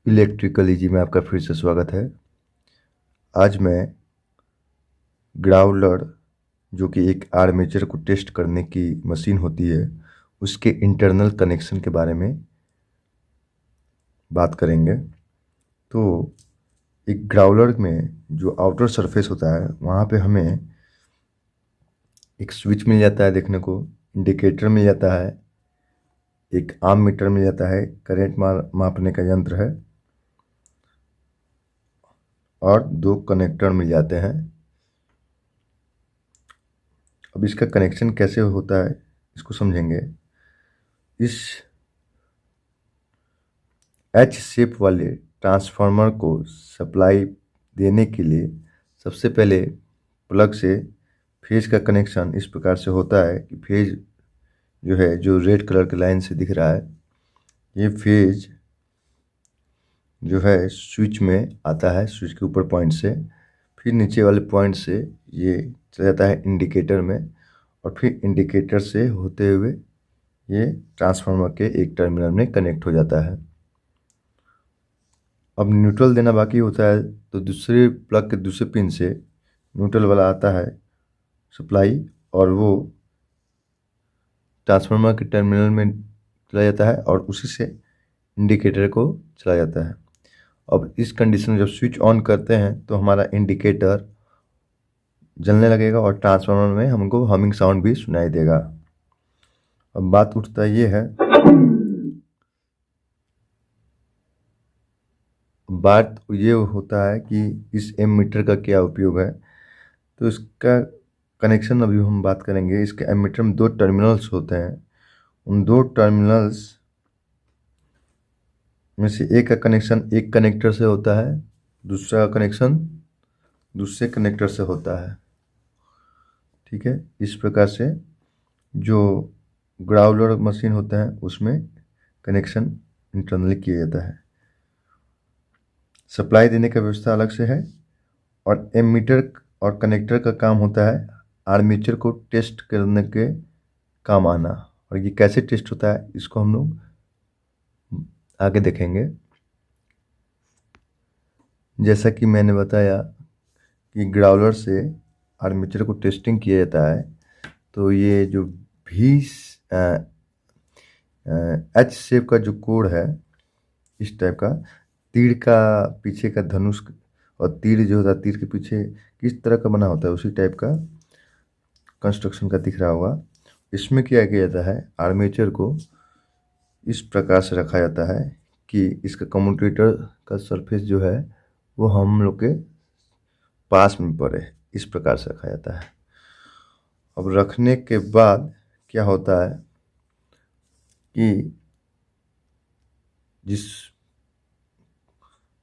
Electrical easy में आपका फिर से स्वागत है। आज मैं ग्राउलर जो कि एक आर्मेचर को टेस्ट करने की मशीन होती है उसके इंटरनल कनेक्शन के बारे में बात करेंगे। तो एक ग्राउलर में जो आउटर सरफेस होता है वहाँ पे हमें एक स्विच मिल जाता है देखने को, इंडिकेटर मिल जाता है, एक आर्म मीटर मिल जाता है, करंट मापने का यंत्र है, और दो कनेक्टर मिल जाते हैं। अब इसका कनेक्शन कैसे होता है इसको समझेंगे। इस एच शेप वाले ट्रांसफार्मर को सप्लाई देने के लिए सबसे पहले प्लग से फेज का कनेक्शन इस प्रकार से होता है कि फेज जो है, जो रेड कलर के लाइन से दिख रहा है, ये फेज जो है स्विच में आता है, स्विच के ऊपर पॉइंट से, फिर नीचे वाले पॉइंट से ये चला जाता है इंडिकेटर में, और फिर इंडिकेटर से होते हुए ये ट्रांसफार्मर के एक टर्मिनल में कनेक्ट हो जाता है। अब न्यूट्रल देना बाकी होता है, तो दूसरे प्लग के दूसरे पिन से न्यूट्रल वाला आता है सप्लाई, और वो ट्रांसफार्मर के टर्मिनल में चला जाता है और उसी से इंडिकेटर को चला जाता है। अब इस कंडीशन में जब स्विच ऑन करते हैं तो हमारा इंडिकेटर जलने लगेगा और ट्रांसफार्मर में हमको हमिंग साउंड भी सुनाई देगा। अब बात उठता ये है, बात ये होता है कि इस एमीटर का क्या उपयोग है। तो इसका कनेक्शन अभी हम बात करेंगे। इसके एमीटर में दो टर्मिनल्स होते हैं, उन दो टर्मिनल्स में से एक का कनेक्शन एक कनेक्टर से होता है, दूसरा कनेक्शन दूसरे कनेक्टर से होता है। ठीक है, इस प्रकार से जो ग्राउलर मशीन होता है उसमें कनेक्शन इंटरनली किया जाता है। सप्लाई देने का व्यवस्था अलग से है, और एमीटर और कनेक्टर का काम होता है आर्मेचर को टेस्ट करने के काम आना। और ये कैसे टेस्ट होता है इसको हम लोग आगे देखेंगे। जैसा कि मैंने बताया कि ग्राउलर से आर्मेचर को टेस्टिंग किया जाता है, तो ये जो भी एच शेप का जो कोड है, इस टाइप का तीर का पीछे का धनुष, और तीर जो होता है तीर के पीछे किस तरह का बना होता है उसी टाइप का कंस्ट्रक्शन का दिख रहा होगा। इसमें क्या किया जाता है, आर्मेचर को इस प्रकार से रखा जाता है कि इसका कम्यूटेटर का सरफेस जो है वो हम लोग के पास में पड़े, इस प्रकार से रखा जाता है। अब रखने के बाद क्या होता है कि जिस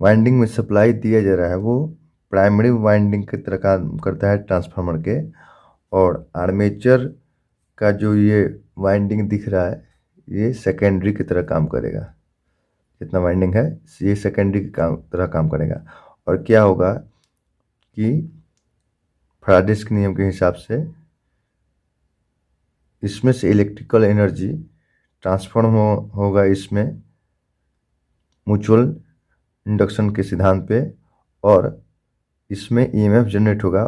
वाइंडिंग में सप्लाई दिया जा रहा है वो प्राइमरी वाइंडिंग की तरह काम करता है ट्रांसफार्मर के, और आर्मेचर का जो ये वाइंडिंग दिख रहा है ये सेकेंडरी की तरह काम करेगा। जितना वाइंडिंग है ये सेकेंडरी की तरह काम करेगा। और क्या होगा कि फैराडेस के नियम के हिसाब से इसमें से इलेक्ट्रिकल एनर्जी ट्रांसफॉर्म होगा इसमें म्यूचुअल इंडक्शन के सिद्धांत पे, और इसमें ईएमएफ जनरेट होगा।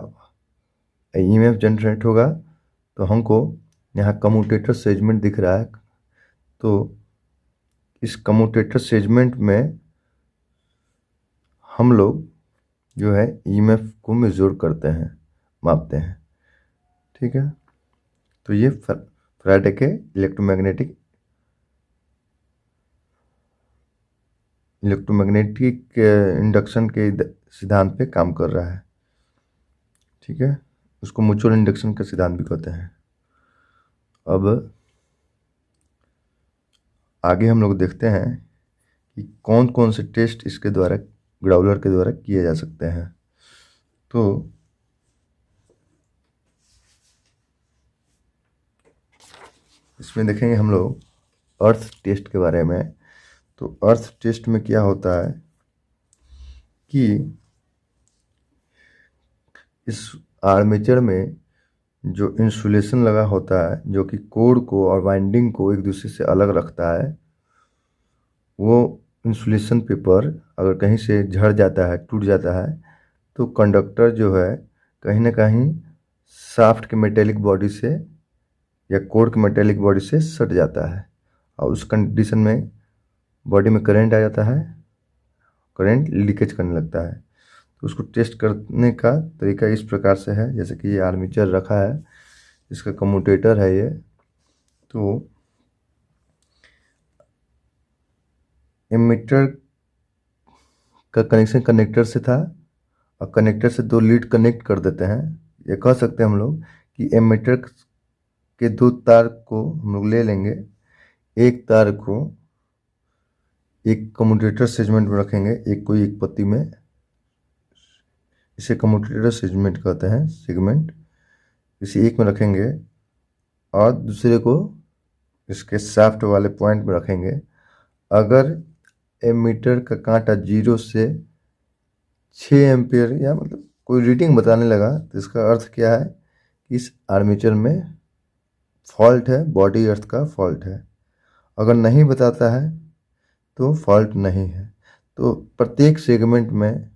ईएमएफ जनरेट होगा तो हमको यहाँ कम्यूटेटर सेगमेंट दिख रहा है, तो इस कम्यूटेटर सेगमेंट में हम लोग जो है ईएमएफ को मेजर करते हैं, मापते हैं। ठीक है, तो ये फैराडे के इलेक्ट्रोमैग्नेटिक इंडक्शन के सिद्धांत पे काम कर रहा है। ठीक है, उसको म्यूचुअल इंडक्शन का सिद्धांत भी कहते हैं। अब आगे हम लोग देखते हैं कि कौन कौन से टेस्ट इसके द्वारा, ग्राउलर के द्वारा किए जा सकते हैं। तो इसमें देखेंगे हम लोग अर्थ टेस्ट के बारे में। तो अर्थ टेस्ट में क्या होता है कि इस आर्मेचर में जो इंसुलेशन लगा होता है, जो कि कोर को और वाइंडिंग को एक दूसरे से अलग रखता है, वो इंसुलेशन पेपर अगर कहीं से झड़ जाता है, टूट जाता है, तो कंडक्टर जो है कहीं ना कहीं शाफ्ट के मेटेलिक बॉडी से या कोर के मेटेलिक बॉडी से सट जाता है और उस कंडीशन में बॉडी में करंट आ जाता है, करंट लीकेज करने लगता है। तो उसको टेस्ट करने का तरीका इस प्रकार से है, जैसे कि ये आर्मेचर रखा है, इसका कम्यूटेटर है ये। तो एमीटर का कनेक्शन कनेक्टर से था और कनेक्टर से दो लीड कनेक्ट कर देते हैं। ये कह सकते हैं हम लोग कि एमीटर के दो तार को हम लोग ले लेंगे, एक तार को एक कम्यूटेटर सेगमेंट में रखेंगे, एक को एक पत्ती में, इसे कम्यूटेटर सेगमेंट कहते हैं, सेगमेंट इसे एक में रखेंगे और दूसरे को इसके शाफ्ट वाले पॉइंट में रखेंगे। अगर एमीटर का कांटा 0 से 6 एम्पियर या मतलब कोई रीडिंग बताने लगा तो इसका अर्थ क्या है कि इस आर्मेचर में फॉल्ट है, बॉडी अर्थ का फॉल्ट है। अगर नहीं बताता है तो फॉल्ट नहीं है। तो प्रत्येक सेगमेंट में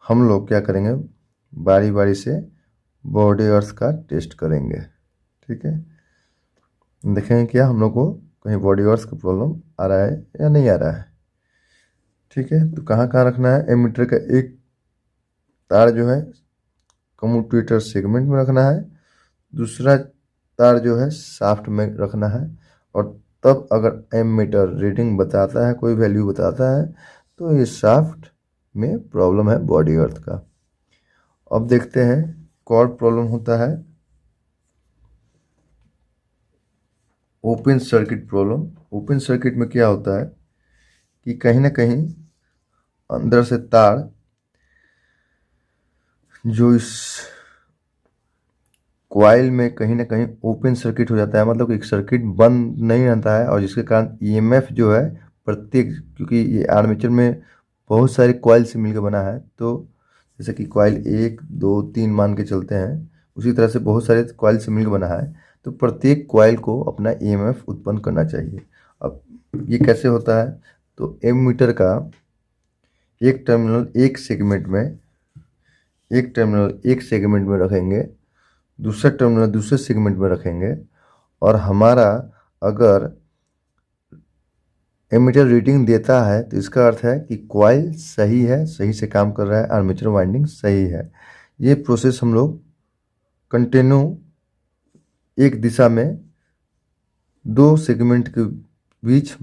हम लोग क्या करेंगे, बारी बारी से बॉडी अर्थ का टेस्ट करेंगे। ठीक है, देखेंगे क्या हम लोग को कहीं बॉडी अर्थ का प्रॉब्लम आ रहा है या नहीं आ रहा है। ठीक है, तो कहाँ कहाँ रखना है, एमीटर का एक तार जो है कम्यूटेटर सेगमेंट में रखना है, दूसरा तार जो है शाफ्ट में रखना है। और तब अगर एमीटर रीडिंग बताता है, कोई वैल्यू बताता है, तो ये शाफ्ट में प्रॉब्लम है बॉडी अर्थ का। अब देखते हैं कौन प्रॉब्लम होता है, open circuit problem. Open circuit में क्या होता है कि कहीं ना कहीं अंदर से तार जो इस कॉइल में कहीं ना कहीं ओपन सर्किट हो जाता है, मतलब एक सर्किट बंद नहीं रहता है और जिसके कारण ईएमएफ जो है प्रत्येक, क्योंकि ये आर्मेचर में बहुत सारे कॉइल से मिलकर बना है, तो जैसे कि कॉइल 1 2 3 मान के चलते हैं, उसी तरह से बहुत सारे कॉइल से मिलकर बना है, तो प्रत्येक कॉइल को अपना ईएमएफ उत्पन्न करना चाहिए। अब ये कैसे होता है, तो एमीटर का एक टर्मिनल एक सेगमेंट में रखेंगे, दूसरा टर्मिनल दूसरे सेगमेंट में रखेंगे, और हमारा अगर एमीटर रीडिंग देता है तो इसका अर्थ है कि कॉइल सही है, सही से काम कर रहा है, आर्मेचर वाइंडिंग सही है। ये प्रोसेस हम लोग कंटिन्यू एक दिशा में दो सेगमेंट के बीच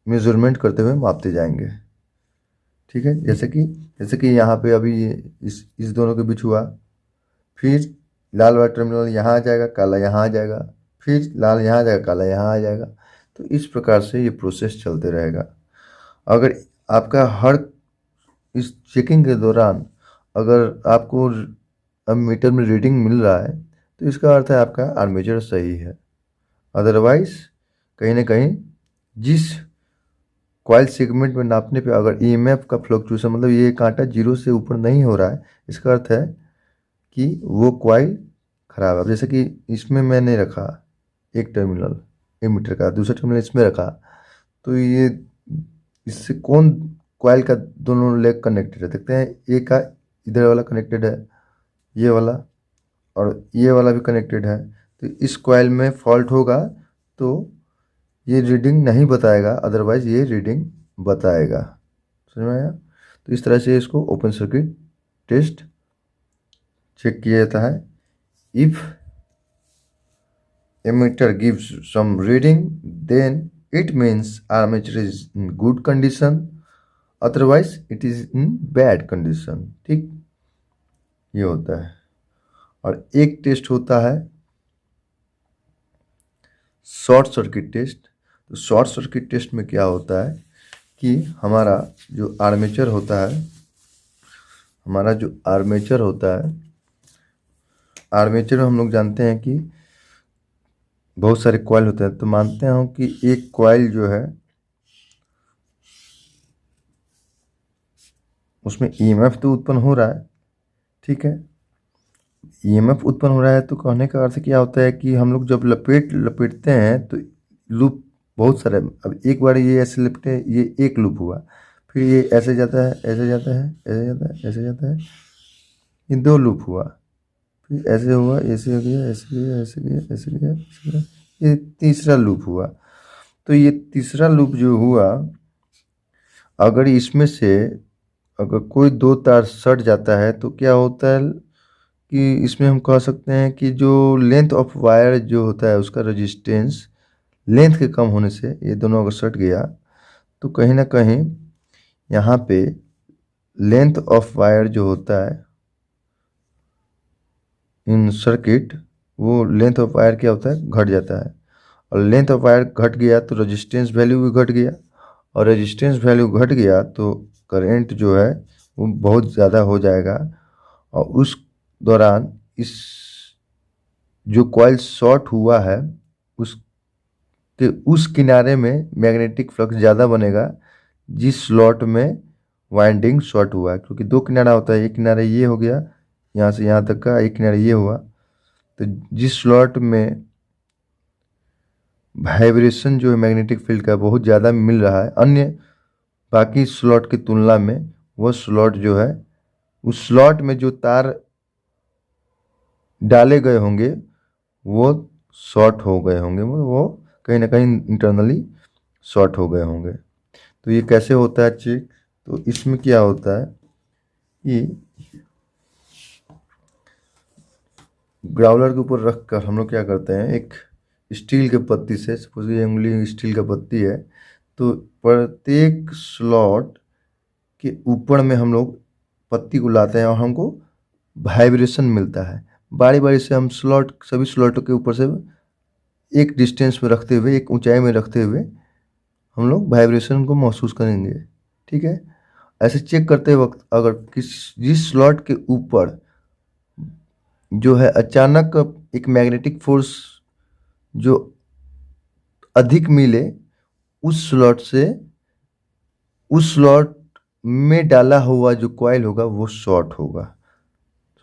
मेजरमेंट करते हुए मापते जाएंगे। ठीक है, जैसे कि यहाँ पे अभी इस दोनों के बीच हुआ, फिर लाल वाला टर्मिनल यहाँ आ जाएगा, काला यहाँ आ जाएगा, फिर लाल यहाँ आ जाएगा, काला यहाँ आ जाएगा। तो इस प्रकार से ये प्रोसेस चलते रहेगा। अगर आपका हर इस चेकिंग के दौरान अगर आपको मीटर में रीडिंग मिल रहा है तो इसका अर्थ है आपका आर्मेचर सही है। अदरवाइज कहीं ना कहीं जिस कॉइल सेगमेंट में नापने पे अगर ईएमएफ का फ्लक्चुएशन, मतलब ये कांटा 0 से ऊपर नहीं हो रहा है, इसका अर्थ है कि वो कॉइल खराब है। जैसे कि इसमें मैंने रखा एक टर्मिनल एमीटर का, दूसरा टर्मिनल इसमें रखा, तो ये इससे कौन कॉइल का दोनों लेग कनेक्टेड है, देखते हैं। एक का इधर वाला कनेक्टेड है, ये वाला, और ये वाला भी कनेक्टेड है। तो इस कॉइल में फॉल्ट होगा तो ये रीडिंग नहीं बताएगा, अदरवाइज ये रीडिंग बताएगा। समझ में आया? तो इस तरह से इसको ओपन सर्किट टेस्ट चेक किया जाता है। If emitter gives some reading, then it means armature is in good condition, otherwise it is in bad condition। ठीक, ये होता है। और एक टेस्ट होता है शॉर्ट सर्किट टेस्ट। तो शॉर्ट सर्किट टेस्ट में क्या होता है कि हमारा जो आर्मेचर होता है, आर्मेचर में हम लोग जानते हैं कि बहुत सारे कॉइल होते हैं। तो मानते हैं कि एक कॉइल जो है उसमें ईएमएफ तो उत्पन्न हो रहा है। ठीक है, ईएमएफ उत्पन्न हो रहा है तो कहने का अर्थ क्या होता है कि हम लोग जब लपेटते हैं तो लूप बहुत सारे। अब एक बार ये ऐसे लिपटे, ये एक लूप हुआ, फिर ये ऐसे जाता है, ऐसे जाता है, ऐसे जाता है, ऐसे जाता है, ये 2 लूप हुआ, फिर ऐसे हुआ, ऐसे हो गया, ऐसे गया, ऐसे गया, ऐसे गया, ऐसे गया, ये तीसरा लूप हुआ। तो ये तीसरा लूप जो हुआ, अगर इसमें से अगर कोई 2 तार सट जाता है तो क्या होता है कि इसमें हम कह सकते हैं कि जो लेंथ ऑफ वायर जो होता है उसका रेजिस्टेंस लेंथ के कम होने से ये दोनों अगर सट गया तो कहीं ना कहीं यहाँ पे लेंथ ऑफ वायर जो होता है इन सर्किट, वो लेंथ ऑफ वायर क्या होता है, घट जाता है। और लेंथ ऑफ वायर घट गया तो रेजिस्टेंस वैल्यू भी घट गया, और रेजिस्टेंस वैल्यू घट गया तो करंट जो है वो बहुत ज़्यादा हो जाएगा। और उस दौरान इस जो कॉइल शॉर्ट हुआ है उस किनारे में मैग्नेटिक फ्लक्स ज़्यादा बनेगा जिस स्लॉट में वाइंडिंग शॉर्ट हुआ है, क्योंकि 2 किनारा होता है, एक किनारा ये हो गया यहाँ से यहाँ तक का, एक किनारा ये हुआ। तो जिस स्लॉट में वाइब्रेशन जो है मैग्नेटिक फील्ड का बहुत ज़्यादा मिल रहा है अन्य बाकी स्लॉट की तुलना में, वो स्लॉट जो है उस स्लॉट में जो तार डाले गए होंगे वो शॉर्ट हो गए होंगे, वो कहीं ना कहीं इंटरनली शॉर्ट हो गए होंगे। तो ये कैसे होता है चेक? तो इसमें क्या होता है कि ग्राउलर के ऊपर रख कर हम लोग क्या करते हैं, एक स्टील के पत्ती से, सपोज ये उंगली स्टील का पत्ती है, तो प्रत्येक स्लॉट के ऊपर में हम लोग पत्ती को लाते हैं और हमको वाइब्रेशन मिलता है। बारी बारी से हम सभी स्लॉटों के ऊपर से एक डिस्टेंस में रखते हुए, एक ऊंचाई में रखते हुए हम लोग वाइब्रेशन को महसूस करेंगे। ठीक है, ऐसे चेक करते वक्त अगर जिस स्लॉट के ऊपर जो है अचानक एक मैग्नेटिक फोर्स जो अधिक मिले, उस स्लॉट में डाला हुआ जो कॉइल होगा वो शॉर्ट होगा।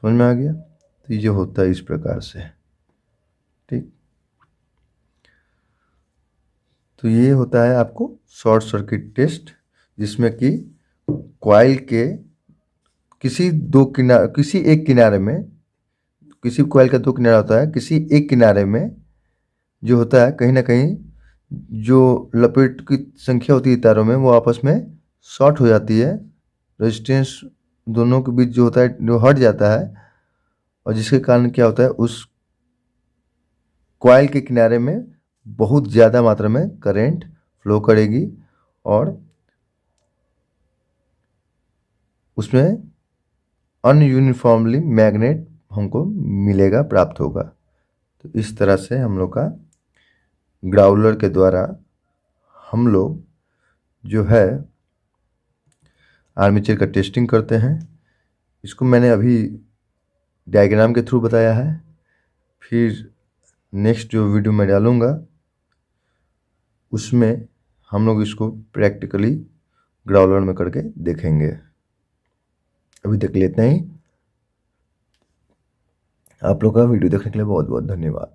समझ में आ गया? तो ये होता है इस प्रकार से। ठीक, तो ये होता है आपको शॉर्ट सर्किट टेस्ट, जिसमें कि कॉइल के किसी एक किनारे में, किसी कॉइल का 2 किनारा होता है, किसी एक किनारे में जो होता है कहीं ना कहीं जो लपेट की संख्या होती है तारों में वो आपस में शॉर्ट हो जाती है, रेजिस्टेंस दोनों के बीच जो होता है जो हट जाता है, और जिसके कारण क्या होता है उस कॉइल के किनारे में बहुत ज़्यादा मात्रा में करंट फ्लो करेगी और उसमें अनयूनिफॉर्मली मैग्नेट हमको मिलेगा, प्राप्त होगा। तो इस तरह से हम लोग का ग्राउलर के द्वारा हम लोग जो है आर्मेचर का टेस्टिंग करते हैं। इसको मैंने अभी डायग्राम के थ्रू बताया है, फिर नेक्स्ट जो वीडियो मैं डालूँगा उसमें हम लोग इसको प्रैक्टिकली ग्राउलर में करके देखेंगे। अभी तक के लिए इतना ही। आप लोग का वीडियो देखने के लिए बहुत बहुत धन्यवाद।